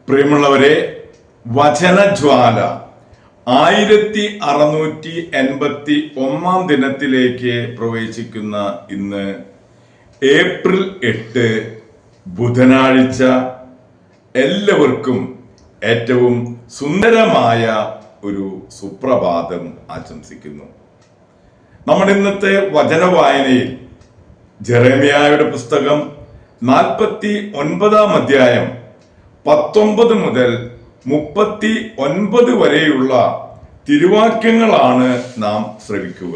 പ്രിയമുള്ളവരെ, വചനജ്വാല 1681 ദിനത്തിലേക്ക് പ്രവേശിക്കുന്ന ഇന്ന് ഏപ്രിൽ 8 ബുധനാഴ്ച എല്ലാവർക്കും ഏറ്റവും സുന്ദരമായ ഒരു സുപ്രഭാതം ആശംസിക്കുന്നു. നമ്മുടെ ഇന്നത്തെ വചന വായനയിൽ ജെറമ്യായുടെ പുസ്തകം 49 അധ്യായം 19 മുതൽ 39 വരെയുള്ള തിരുവാക്യങ്ങളാണ് നാം ശ്രവിക്കുക.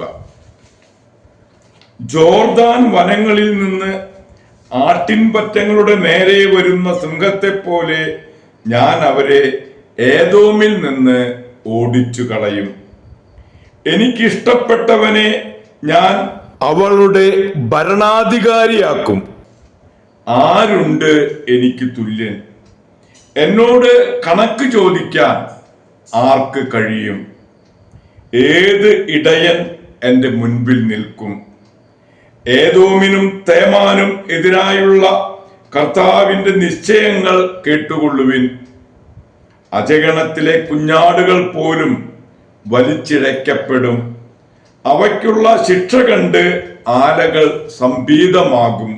ജോർദാൻ വനങ്ങളിൽ നിന്ന് ആട്ടിൻപറ്റങ്ങളുടെ നേരെ വരുന്ന സിംഹത്തെ പോലെ ഞാൻ അവരെ ഏദോമിൽ നിന്ന് ഓടിച്ചു കളയും. എനിക്കിഷ്ടപ്പെട്ടവനെ ഞാൻ അവളുടെ ഭരണാധികാരിയാക്കും. ആരുണ്ട് എനിക്ക് തുല്യൻ? എന്നോട് കണക്ക് ചോദിക്കാൻ ആർക്ക് കഴിയും? ഏത് ഇടയൻ എൻ്റെ മുൻപിൽ നിൽക്കും? ഏദോമിനും തേമാനും എതിരായുള്ള കർത്താവിന്റെ നിശ്ചയങ്ങൾ കേട്ടുകൊള്ളുവിൻ. അജഗണത്തിലെ കുഞ്ഞാടുകൾ പോലും വലിച്ചിഴക്കപ്പെടും. അവയ്ക്കുള്ള ശിക്ഷ കണ്ട് ആലകൾ സംഭീതമാകും.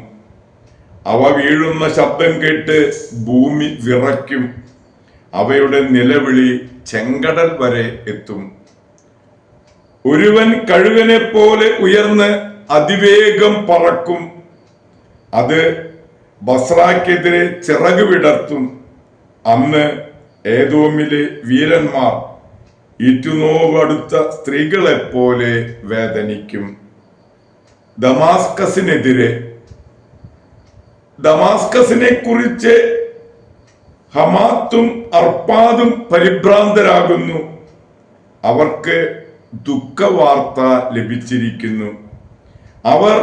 അവ വീഴുന്ന ശബ്ദം കേട്ട് ഭൂമി വിറയ്ക്കും. അവയുടെ നിലവിളി ചെങ്കടൽ വരെ എത്തും. ഒരുവൻ കഴുകനെ പോലെ ഉയർന്ന് അതിവേഗം പറക്കും. അത് ബസ്രാക്കെതിരെ ചിറക് വിടർത്തും. അന്ന് ഏദോമിലെ വീരന്മാർ ഇറ്റുനോവടുത്ത സ്ത്രീകളെപ്പോലെ വേദനിക്കും. ദമാസ്കസിനെ കുറിച്ച് ഹമാത്തും അർപ്പാദും പരിഭ്രാന്തരാകുന്നു. അവർക്ക് ദുഃഖവാർത്ത ലഭിച്ചിരിക്കുന്നു. അവർ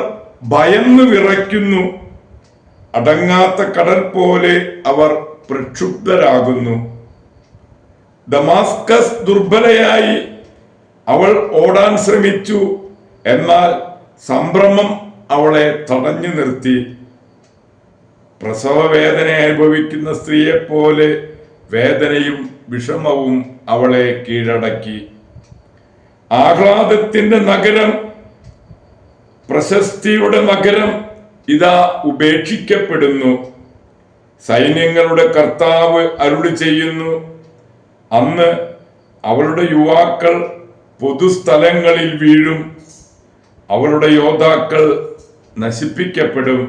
ഭയന്ന് വിറയ്ക്കുന്നു. അടങ്ങാത്ത കടൽ പോലെ അവർ പ്രക്ഷുബ്ധരാകുന്നു. ദമാസ്കസ് ദുർബലയായി. അവൾ ഓടാൻ ശ്രമിച്ചു, എന്നാൽ സംഭ്രമം അവളെ തടഞ്ഞു നിർത്തി. പ്രസവ വേദന അനുഭവിക്കുന്ന സ്ത്രീയെ പോലെ വേദനയും വിഷമവും അവളെ കീഴടക്കി. ആഹ്ലാദത്തിന്റെ നഗരം, പ്രശസ്തിയുടെ നഗരം ഇതാ ഉപേക്ഷിക്കപ്പെടുന്നു. സൈന്യങ്ങളുടെ കർത്താവ് അരുളി ചെയ്യുന്നു, അന്ന് അവളുടെ യുവാക്കൾ പൊതുസ്ഥലങ്ങളിൽ വീഴും. അവളുടെ യോദ്ധാക്കൾ നശിപ്പിക്കപ്പെടും.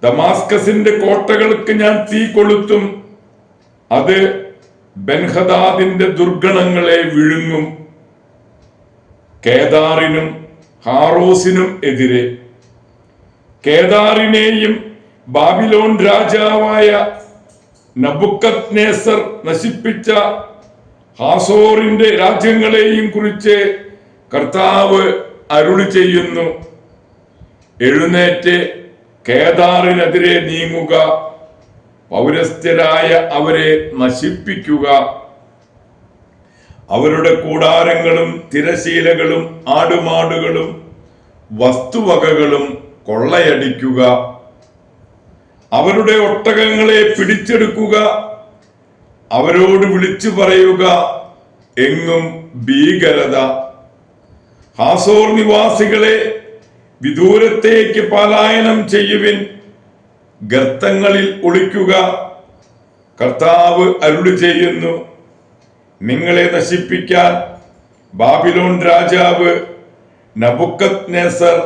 ദമാസ്കസിന്റെ കോട്ടകൾക്ക് ഞാൻ തീ കൊളുത്തും. അത് ബെൻഹദാദിന്റെ ദുർഗണങ്ങളെ വിഴുങ്ങും. കേദാറിനും ഹാറോസിനും എതിരെ, കേദാറിനെയും ബാബിലോൺ രാജാവായ നബുക്കദ്നേസർ നശിപ്പിച്ച ഹാസോറിന്റെ രാജ്യങ്ങളെയും കുറിച്ച് കർത്താവ് അരുളി ചെയ്യുന്നു. എഴുന്നേറ്റ് കേദാറിനെതിരെ നീങ്ങുക. പൗരസ്ത്യരായ അവരെ നശിപ്പിക്കുക. അവരുടെ കൂടാരങ്ങളും തിരശീലകളും ആടുമാടുകളും വസ്തുവകകളും കൊള്ളയടിക്കുക. അവരുടെ ഒട്ടകങ്ങളെ പിടിച്ചെടുക്കുക. അവരോട് വിളിച്ചു പറയുക, എങ്ങും ഭീകരത. ഹാസോർ നിവാസികളെ വിദൂരത്തേക്ക് പലായനം ചെയ്യുവിൻ. ഗർത്തങ്ങളിൽ ഒളിക്കുക. കർത്താവ് അരുളി ചെയ്യുന്നു, നിങ്ങളെ നശിപ്പിക്കാൻ ബാബിലോൺ രാജാവ് നബുക്കദ്നേസർ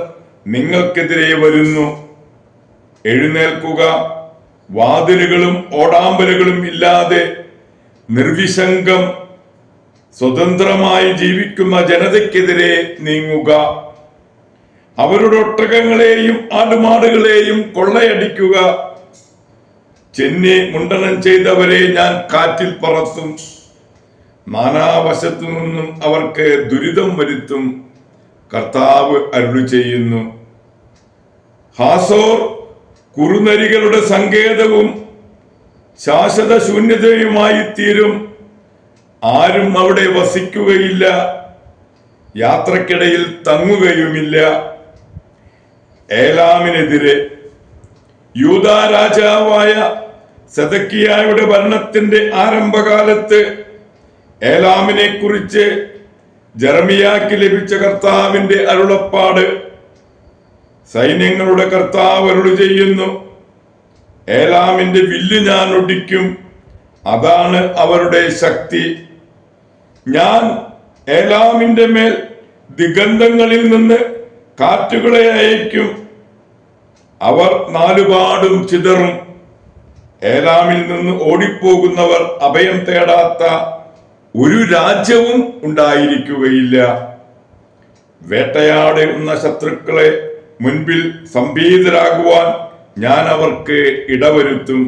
നിങ്ങൾക്കെതിരെ വരുന്നു. എഴുന്നേൽക്കുക. വാതിലുകളും ഓടാമ്പലുകളും ഇല്ലാതെ നിർവിശങ്കം സ്വതന്ത്രമായി ജീവിക്കുന്ന ജനതയ്ക്കെതിരെ നീങ്ങുക. അവരുടെ ഒട്ടകങ്ങളെയും ആടുമാടുകളെയും കൊള്ളയടിക്കുക. ചെന്നി മുണ്ടനം ചെയ്തവരെ ഞാൻ കാറ്റിൽ പറത്തും. നാനാവശത്തു നിന്നും അവർക്ക് ദുരിതം വരുത്തും. കർത്താവ് അരുളി ചെയ്യുന്നു. ഹാസോർ കുറുനരികളുടെ സങ്കേതവും ശാശ്വത ശൂന്യതയുമായി തീരും. ആരും അവിടെ വസിക്കുകയില്ല, യാത്രക്കിടയിൽ തങ്ങുകയുമില്ല. ഏലാമിനെതിരെ യൂദാ രാജാവായ സെദക്കിയായുടെ ഭരണത്തിന്റെ ആരംഭകാലത്ത് ഏലാമിനെ കുറിച്ച് ജെറമിയാക്ക് ലഭിച്ച കർത്താവിന്റെ അരുളപ്പാട്. സൈന്യങ്ങളുടെ കർത്താവ് അരുളി ചെയ്യുന്നു, ഏലാമിന്റെ വില്ല് ഞാൻ ഒടിക്കും, അതാണ് അവരുടെ ശക്തി. ഞാൻ ഏലാമിന്റെ മേൽ ദിഗന്ധങ്ങളിൽ നിന്ന് കാറ്റുകളെ അയക്കും, അവർ നാലുപാടും ചിതറും. ഏലാമിൽ നിന്ന് ഓടിപ്പോകുന്നവർ അഭയം തേടാത്ത ഒരു രാജ്യവും ഉണ്ടായിരിക്കുകയില്ല. വേട്ടയാടുന്ന ശത്രുക്കളെ മുൻപിൽ സംഭീതരാകുവാൻ ഞാൻ അവർക്ക് ഇടവരുത്തും.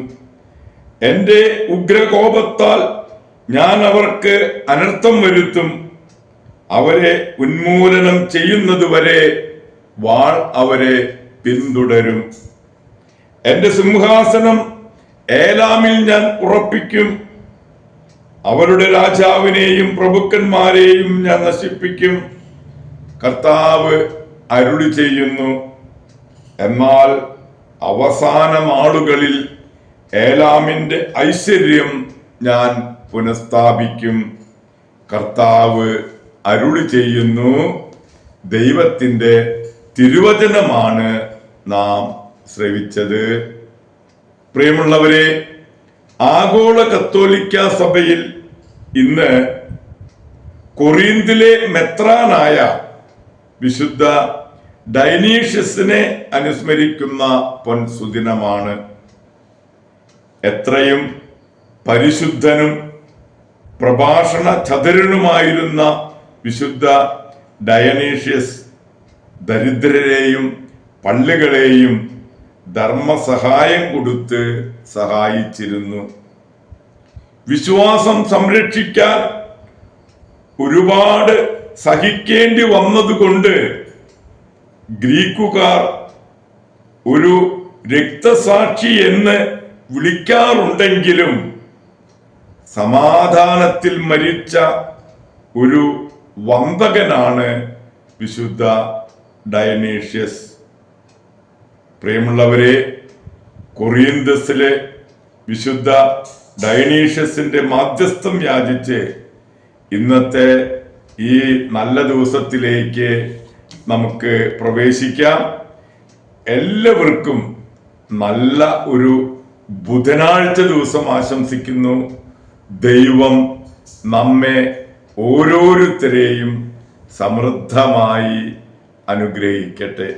എന്റെ ഉഗ്രകോപത്താൽ ഞാൻ അവർക്ക് അനർത്ഥം വരുത്തും. അവരെ ഉന്മൂലനം ചെയ്യുന്നതുവരെ വാൾ അവരെ പിന്തുടരും. എന്റെ സിംഹാസനം ഏലാമിൽ ഞാൻ ഉറപ്പിക്കും, അവരുടെ രാജാവിനെയും പ്രഭുക്കന്മാരെയും ഞാൻ നശിപ്പിക്കും. കർത്താവ് അരുളി ചെയ്യുന്നു. എന്നാൽ അവസാന നാളുകളിൽ ഏലാമിന്റെ ഐശ്വര്യം ഞാൻ പുനഃസ്ഥാപിക്കും. കർത്താവ് അരുളി ചെയ്യുന്നു. ദൈവത്തിന്റെ തിരുവചനമാണ് നാം ശ്രവിച്ചത്. പ്രിയമുള്ളവരെ, ആഗോള കത്തോലിക്ക സഭയിൽ ഇന്ന് കൊറിന്തിലെ മെത്രാനായ വിശുദ്ധ ഡൈനീഷ്യസിനെ അനുസ്മരിക്കുന്ന പൊൻസുദിനമാണ്. എത്രയും പരിശുദ്ധനും പ്രഭാഷണ ചതുരനുമായിരുന്ന വിശുദ്ധ ഡയനീഷ്യസ് ദരിദ്രരെയും പള്ളികളെയും ധർമ്മസഹായം കൊടുത്ത് സഹായിച്ചിരുന്നു. വിശ്വാസം സംരക്ഷിക്കാൻ ഒരുപാട് സഹിക്കേണ്ടി വന്നതുകൊണ്ട് ഗ്രീക്കുകാർ ഒരു രക്തസാക്ഷി എന്ന് വിളിക്കാറുണ്ടെങ്കിലും സമാധാനത്തിൽ മരിച്ച ഒരു വന്ദകനാണ് വിശുദ്ധ ഡയനീഷ്യസ്. പ്രിയമുള്ളവരെ, കൊറിന്തസിലെ വിശുദ്ധ ഡയനീഷ്യസിന്റെ മാധ്യസ്ഥം യാചിച്ച് ഇന്നത്തെ ഈ നല്ല ദിവസത്തിലേക്ക് നമുക്ക് പ്രവേശിക്കാം. എല്ലാവർക്കും നല്ല ഒരു ബുധനാഴ്ച ദിവസം ആശംസിക്കുന്നു. ദൈവം നമ്മെ ഓരോരുത്തരെയും സമൃദ്ധമായി അനുഗ്രഹിക്കട്ടെ.